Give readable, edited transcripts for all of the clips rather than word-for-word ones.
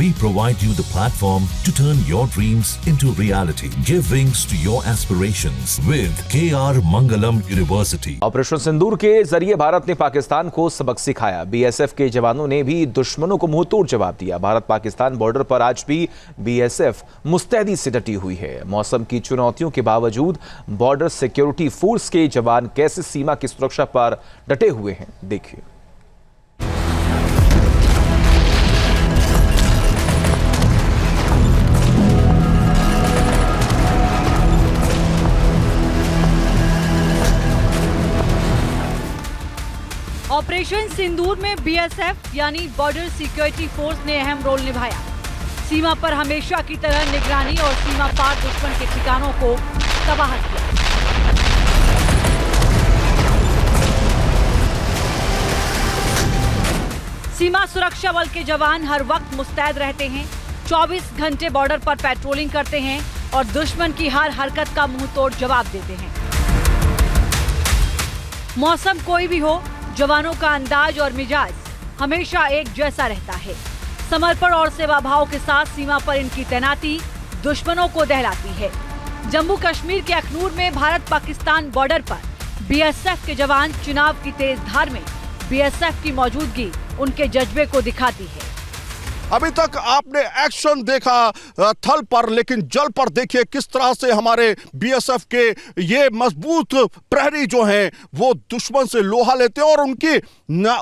We provide you the platform to turn your dreams into reality. Give wings to your aspirations with KR Mangalam University. Operation Sindoor के जरिए भारत ने पाकिस्तान को सबक सिखाया। BSF के जवानों ने भी दुश्मनों को मुंहतोड़ जवाब दिया। भारत पाकिस्तान बॉर्डर पर आज भी बीएसएफ मुस्तैदी से डटी हुई है। मौसम की चुनौतियों के बावजूद बॉर्डर सिक्योरिटी फोर्स के जवान कैसे सीमा की सुरक्षा पर डटे हुए हैं, देखिए। ऑपरेशन सिंदूर में बीएसएफ यानी बॉर्डर सिक्योरिटी फोर्स ने अहम रोल निभाया। सीमा पर हमेशा की तरह निगरानी और सीमा पार दुश्मन के ठिकानों को तबाह किया। सीमा सुरक्षा बल के जवान हर वक्त मुस्तैद रहते हैं, 24 घंटे बॉर्डर पर पेट्रोलिंग करते हैं और दुश्मन की हर हरकत का मुंहतोड़ जवाब देते हैं। मौसम कोई भी हो, जवानों का अंदाज और मिजाज हमेशा एक जैसा रहता है। समर्पण और सेवा भाव के साथ सीमा पर इनकी तैनाती दुश्मनों को दहलाती है। जम्मू कश्मीर के अखनूर में भारत पाकिस्तान बॉर्डर पर बीएसएफ के जवान चुनाव की तेज धार में बीएसएफ की मौजूदगी उनके जज्बे को दिखाती है। अभी तक आपने एक्शन देखा थल पर, लेकिन जल पर देखिए किस तरह से हमारे बीएसएफ के ये मजबूत प्रहरी जो हैं वो दुश्मन से लोहा लेते हैं और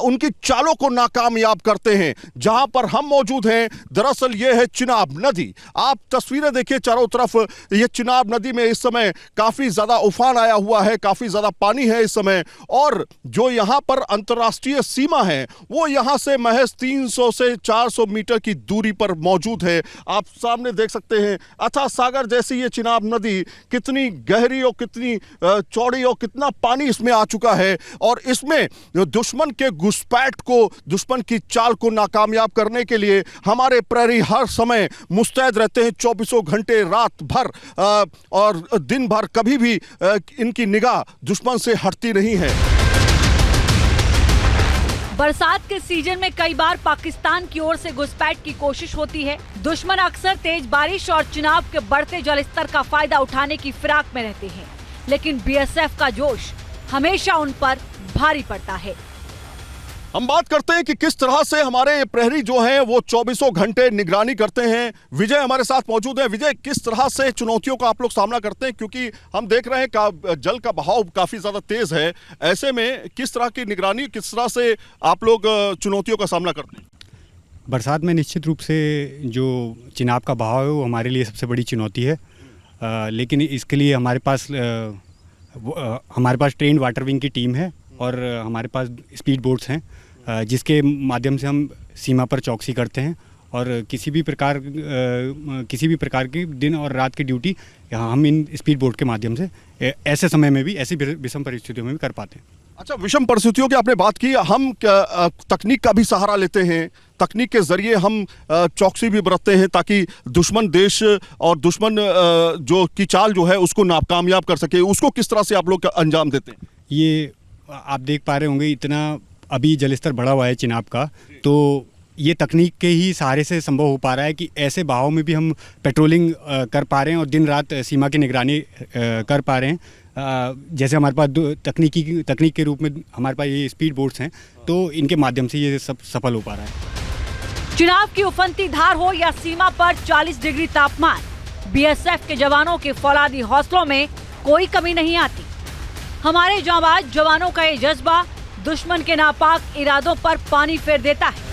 उनकी चालों को नाकामयाब करते हैं। जहां पर हम मौजूद हैं दरअसल ये है चिनाब नदी। आप तस्वीरें देखिए चारों तरफ, ये चिनाब नदी में इस समय काफी ज्यादा उफान आया हुआ है, काफी ज्यादा पानी है इस समय। और जो यहाँ पर अंतर्राष्ट्रीय सीमा है वो यहाँ से महज 300 से 400 मीटर की दूरी पर मौजूद है। आप सामने देख सकते हैं अथाह सागर जैसी ये चिनाब नदी कितनी गहरी और कितनी चौड़ी और कितना पानी इसमें आ चुका है। और इसमें दुश्मन के घुसपैठ को, दुश्मन की चाल को नाकामयाब करने के लिए हमारे प्रहरी हर समय मुस्तैद रहते हैं, 24 घंटे रात भर और दिन भर। कभी भी इनकी निगाह दुश्मन से हटती नहीं है। बरसात के सीजन में कई बार पाकिस्तान की ओर से घुसपैठ की कोशिश होती है। दुश्मन अक्सर तेज बारिश और चिनाब के बढ़ते जलस्तर का फायदा उठाने की फिराक में रहते हैं, लेकिन बीएसएफ का जोश हमेशा उन पर भारी पड़ता है। हम बात करते हैं कि किस तरह से हमारे प्रहरी जो हैं वो 24 घंटे निगरानी करते हैं। विजय हमारे साथ मौजूद है। विजय, किस तरह से चुनौतियों का आप लोग सामना करते हैं, क्योंकि हम देख रहे हैं कि जल का बहाव काफ़ी ज़्यादा तेज़ है। ऐसे में किस तरह की निगरानी, किस तरह से आप लोग चुनौतियों का सामना करते हैं? बरसात में निश्चित रूप से जो चिनाब का बहाव है वो हमारे लिए सबसे बड़ी चुनौती है। लेकिन इसके लिए हमारे पास ट्रेन्ड वाटर विंग की टीम है और हमारे पास स्पीड बोट्स हैं जिसके माध्यम से हम सीमा पर चौकसी करते हैं और किसी भी प्रकार की दिन और रात की ड्यूटी यहाँ हम इन स्पीड बोट के माध्यम से ऐसे समय में भी, ऐसी विषम परिस्थितियों में भी कर पाते हैं। अच्छा, विषम परिस्थितियों की आपने बात की। हम तकनीक का भी सहारा लेते हैं, तकनीक के जरिए हम चौकसी भी बरतते हैं ताकि दुश्मन देश और दुश्मन जो की चाल जो है उसको नाकामयाब कर सके। उसको किस तरह से आप लोग अंजाम देते हैं? ये आप देख पा रहे होंगे, इतना अभी जलस्तर बढ़ा हुआ है चिनाब का, तो ये तकनीक के ही सहारे से संभव हो पा रहा है कि ऐसे बहाव में भी हम पेट्रोलिंग कर पा रहे हैं और दिन रात सीमा की निगरानी कर पा रहे हैं। जैसे हमारे पास तकनीक के रूप में हमारे पास ये स्पीड बोट्स हैं, तो इनके माध्यम से ये सब सफल हो पा रहा है। चुनाव की उफनती धार हो या सीमा पर 40 डिग्री तापमान, बीएसएफ के जवानों के फौलादी हौसलों में कोई कमी नहीं आती। हमारे जांबाज जवानों का ये जज्बा दुश्मन के नापाक इरादों पर पानी फेर देता है।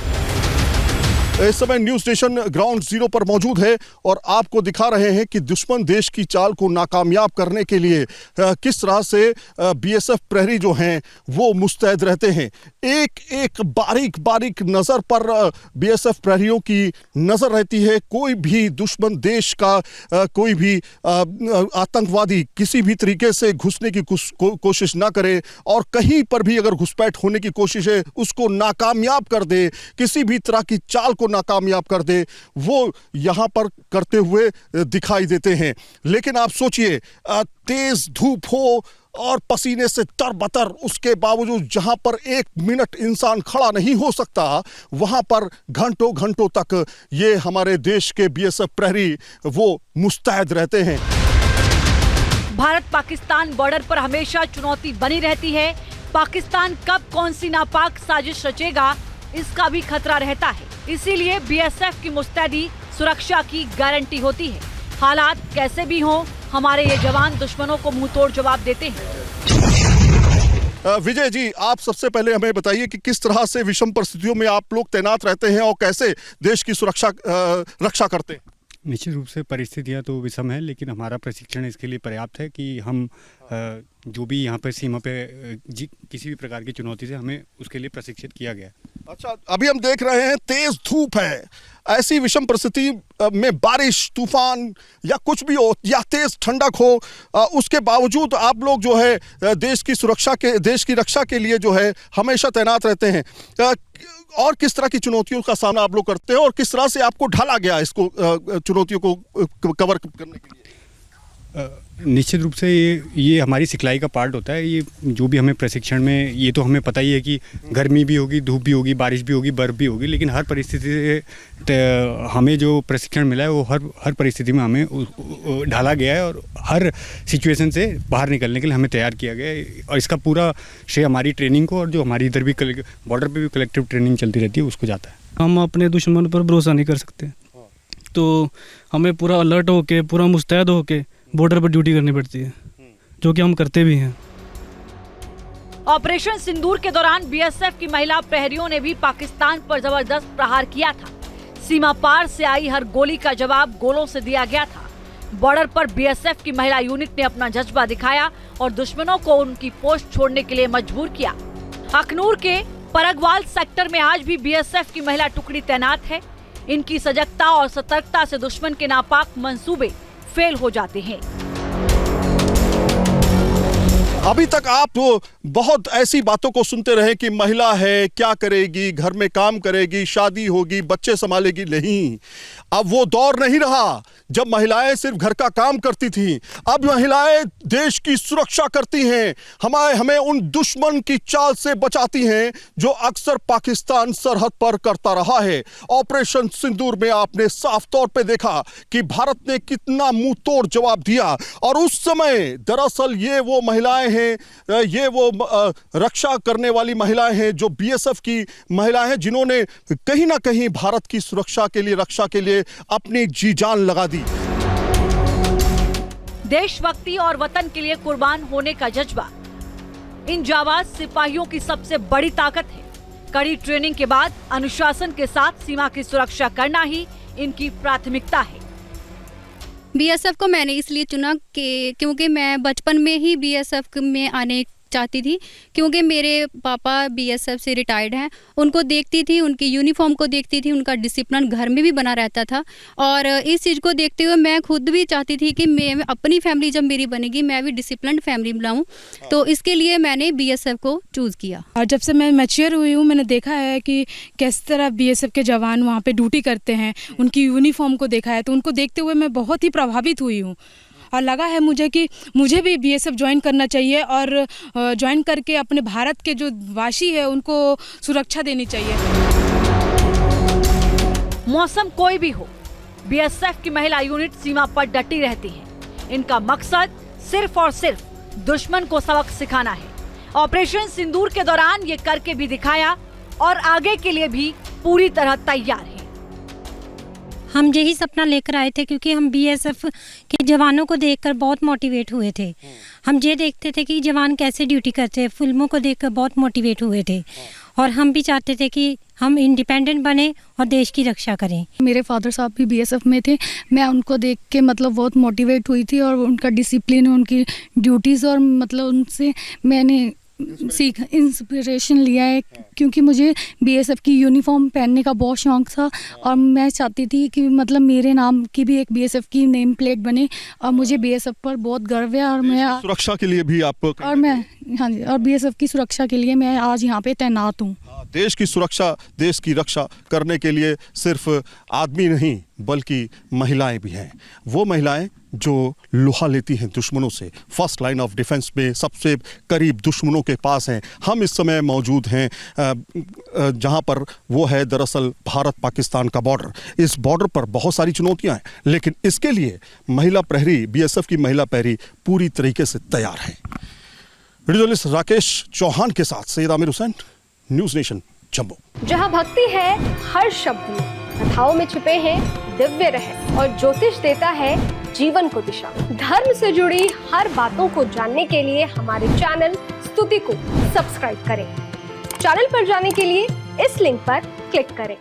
इस समय न्यूज स्टेशन ग्राउंड जीरो पर मौजूद है और आपको दिखा रहे हैं कि दुश्मन देश की चाल को नाकामयाब करने के लिए किस तरह से बीएसएफ प्रहरी जो हैं वो मुस्तैद रहते हैं। एक एक बारीक बारीक नज़र पर बीएसएफ प्रहरियों की नज़र रहती है। कोई भी दुश्मन देश का कोई भी आतंकवादी किसी भी तरीके से घुसने की कोशिश ना करे और कहीं पर भी अगर घुसपैठ होने की कोशिश है उसको नाकामयाब कर दे, किसी भी तरह की चाल को नाकामयाब कर दे, वो यहां पर करते हुए दिखाई देते हैं। लेकिन आप सोचिए, तेज धूप हो और पसीने से तरबतर, उसके बावजूद जहां पर 1 मिनट इंसान खड़ा नहीं हो सकता, वहां पर घंटों घंटों तक ये हमारे देश के बीएसएफ प्रहरी वो मुस्तैद रहते हैं। भारत पाकिस्तान बॉर्डर पर हमेशा चुनौती बनी रहती है। पाकिस्तान कब कौन सी नापाक साजिश रचेगा, इसका भी खतरा रहता है। इसीलिए बीएसएफ की मुस्तैदी सुरक्षा की गारंटी होती है। हालात कैसे भी हों, हमारे ये जवान दुश्मनों को मुंहतोड़ जवाब देते हैं। विजय जी, आप सबसे पहले हमें बताइए कि किस तरह से विषम परिस्थितियों में आप लोग तैनात रहते हैं और कैसे देश की रक्षा करते हैं। निश्चित रूप से परिस्थितियाँ तो विषम है, लेकिन हमारा प्रशिक्षण इसके लिए पर्याप्त है कि हम जो भी यहाँ पर सीमा पे किसी भी प्रकार की चुनौती से हमें उसके लिए प्रशिक्षित किया गया। अच्छा, अभी हम देख रहे हैं तेज धूप है, ऐसी विषम परिस्थिति में बारिश, तूफान या कुछ भी हो या तेज ठंडक हो, उसके बावजूद आप लोग जो है देश की रक्षा के लिए जो है हमेशा तैनात रहते हैं। और किस तरह की चुनौतियों का सामना आप लोग करते हैं और किस तरह से आपको ढाला गया इसको चुनौतियों को कवर करने के लिए? निश्चित रूप से ये हमारी सिखलाई का पार्ट होता है। ये जो भी हमें प्रशिक्षण में, ये तो हमें पता ही है कि गर्मी भी होगी, धूप भी होगी, बारिश भी होगी, बर्फ़ भी होगी, लेकिन हर परिस्थिति से हमें जो प्रशिक्षण मिला है वो हर परिस्थिति में हमें ढाला गया है और हर सिचुएशन से बाहर निकलने के लिए हमें तैयार किया गया है। और इसका पूरा श्रेय हमारी ट्रेनिंग को और जो हमारी इधर भी बॉर्डर पर भी कलेक्टिव ट्रेनिंग चलती रहती है उसको जाता है। हम अपने दुश्मन पर भरोसा नहीं कर सकते, तो हमें पूरा अलर्ट होके, पूरा मुस्तैद होके बॉर्डर पर ड्यूटी करनी पड़ती है, जो कि हम करते भी हैं। ऑपरेशन सिंदूर के दौरान बीएसएफ की महिला प्रहरियों ने भी पाकिस्तान पर जबरदस्त प्रहार किया था। सीमा पार से आई हर गोली का जवाब गोलों से दिया गया था। बॉर्डर पर बीएसएफ की महिला यूनिट ने अपना जज्बा दिखाया और दुश्मनों को उनकी पोस्ट छोड़ने के लिए मजबूर किया। अखनूर के परगवाल सेक्टर में आज भी बीएसएफ की महिला टुकड़ी तैनात है। इनकी सजगता और सतर्कता से दुश्मन के नापाक मंसूबे फेल हो जाते हैं। अभी तक आप तो बहुत ऐसी बातों को सुनते रहे कि महिला है, क्या करेगी, घर में काम करेगी, शादी होगी, बच्चे संभालेगी। नहीं, अब वो दौर नहीं रहा जब महिलाएं सिर्फ घर का काम करती थीं। अब महिलाएं देश की सुरक्षा करती हैं, हमें उन दुश्मन की चाल से बचाती हैं जो अक्सर पाकिस्तान सरहद पर करता रहा है। ऑपरेशन सिंदूर में आपने साफ तौर पे देखा कि भारत ने कितना मुंह तोड़ जवाब दिया। और उस समय दरअसल ये वो महिलाएं हैं, ये वो रक्षा करने वाली महिलाएं हैं, जो बीएसएफ की महिलाएं हैं, जिन्होंने कहीं ना कहीं भारत की सुरक्षा के लिए, रक्षा के लिए अपनी जी जान लगा दी। देशभक्ति और वतन के लिए कुर्बान होने का जज्बा इन जाबाज सिपाहियों की सबसे बड़ी ताकत है। कड़ी ट्रेनिंग के बाद अनुशासन के साथ सीमा की सुरक्षा करना ही इनकी प्राथमिकता है। बीएसएफ को मैंने इसलिए चुना कि क्योंकि मैं बचपन में ही बीएसएफ में आने चाहती थी, क्योंकि मेरे पापा बीएसएफ से रिटायर्ड हैं। उनको देखती थी, उनकी यूनिफॉर्म को देखती थी, उनका डिसिप्लिन घर में भी बना रहता था। और इस चीज़ को देखते हुए मैं खुद भी चाहती थी कि मैं अपनी फैमिली जब मेरी बनेगी मैं भी डिसिप्लिन फैमिली बनाऊं, तो इसके लिए मैंने बीएसएफ को चूज़ किया। और जब से मैं मैच्योर हुई हूँ, मैंने देखा है कि किस तरह बीएसएफ के जवान वहाँ पे ड्यूटी करते हैं, उनकी यूनिफॉर्म को देखा है, तो उनको देखते हुए मैं बहुत ही प्रभावित हुई हूँ और लगा है मुझे कि मुझे भी बीएसएफ ज्वाइन करना चाहिए और ज्वाइन करके अपने भारत के जो वासी है उनको सुरक्षा देनी चाहिए। मौसम कोई भी हो, बीएसएफ की महिला यूनिट सीमा पर डटी रहती है। इनका मकसद सिर्फ और सिर्फ दुश्मन को सबक सिखाना है। ऑपरेशन सिंदूर के दौरान ये करके भी दिखाया और आगे के लिए भी पूरी तरह तैयार है। हम यही सपना लेकर आए थे, क्योंकि हम बीएसएफ के जवानों को देखकर बहुत मोटिवेट हुए थे। हम ये देखते थे कि जवान कैसे ड्यूटी करते हैं, फिल्मों को देखकर बहुत मोटिवेट हुए थे और हम भी चाहते थे कि हम इंडिपेंडेंट बने और देश की रक्षा करें। मेरे फादर साहब भी बीएसएफ में थे, मैं उनको देख के मतलब बहुत मोटिवेट हुई थी और उनका डिसिप्लिन, उनकी ड्यूटीज़ और मतलब उनसे मैंने इंस्पिरेशन लिया है, क्योंकि मुझे बीएसएफ की यूनिफॉर्म पहनने का बहुत शौक था और मैं चाहती थी कि मतलब मेरे नाम की भी एक बीएसएफ की नेम प्लेट बने और मुझे बीएसएफ पर बहुत गर्व है। और मैं सुरक्षा के लिए भी आप और मैं हाँ जी, और बीएसएफ की सुरक्षा के लिए मैं आज यहाँ पे तैनात हूँ। देश की सुरक्षा, देश की रक्षा करने के लिए सिर्फ आदमी नहीं बल्कि महिलाएं भी हैं। वो महिलाएं जो लोहा लेती हैं दुश्मनों से, फर्स्ट लाइन ऑफ डिफेंस में सबसे करीब दुश्मनों के पास हैं। हम इस समय मौजूद हैं जहां पर वो है दरअसल भारत पाकिस्तान का बॉर्डर। इस बॉर्डर पर बहुत सारी चुनौतियां हैं, लेकिन इसके लिए महिला प्रहरी, बीएसएफ की महिला प्रहरी पूरी तरीके से तैयार है। वीडियो जर्नलिस्ट राकेश चौहान के साथ सैयद आमिर हुसैन, न्यूज़ नेशन जम्मू। जहां भक्ति है हर शब्द में, कथाओं में छुपे हैं दिव्य रहस्य और ज्योतिष देता है जीवन को दिशा। धर्म से जुड़ी हर बातों को जानने के लिए हमारे चैनल स्तुति को सब्सक्राइब करें। चैनल पर जाने के लिए इस लिंक पर क्लिक करें।